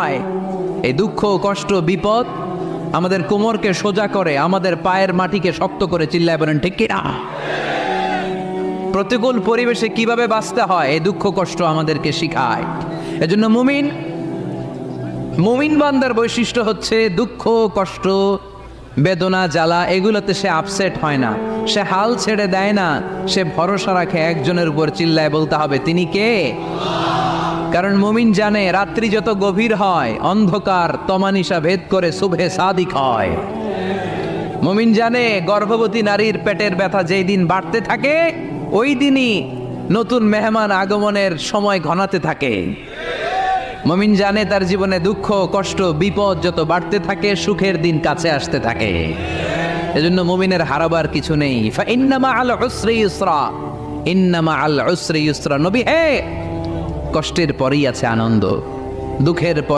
শিখায়। এই দুঃখ, কষ্ট, বিপদ আমাদের কোমরকে সোজা করে, আমাদের পায়ের মাটিকে শক্ত করে। চিল্লায় বলেন ঠিক কিনা? প্রতিকূল পরিবেশে কিভাবে বাঁচতে হয় এই দুঃখ কষ্ট আমাদেরকে শিখায়। এজন্য মুমিন বান্দার বৈশিষ্ট্য হচ্ছে দুঃখ কষ্ট বেদনা জ্বালা এগুলোতে সে আপসেট হয় না, সে হাল ছেড়ে দেয় না, সে ভরসা রাখে একজনের উপর। চিল্লায় বলতে হবে তিনি কে? কারণ মুমিন জানে রাত্রি যত গভীর হয় অন্ধকার তমানিসা ভেদ করে সুবহে সাদিক হয়। মুমিন জানে গর্ভবতী নারীর পেটের ব্যথা যেই দিন বাড়তে থাকে ওই দিনই নতুন মেহমান আগমনের সময় ঘনাতে থাকে। মুমিন জানে তার জীবনে দুঃখ কষ্ট বিপদ যত বাড়তে থাকে সুখের দিন কাছে আসতে থাকে। এজন্য মুমিনের হারাবার কিছু নেই। ফাইন্না মাআল উসরি ইউসরা, ইন্না মাআল উসরি ইউসরা। নবী হে, কষ্টের পরেই আছে আনন্দ, দুঃখের পর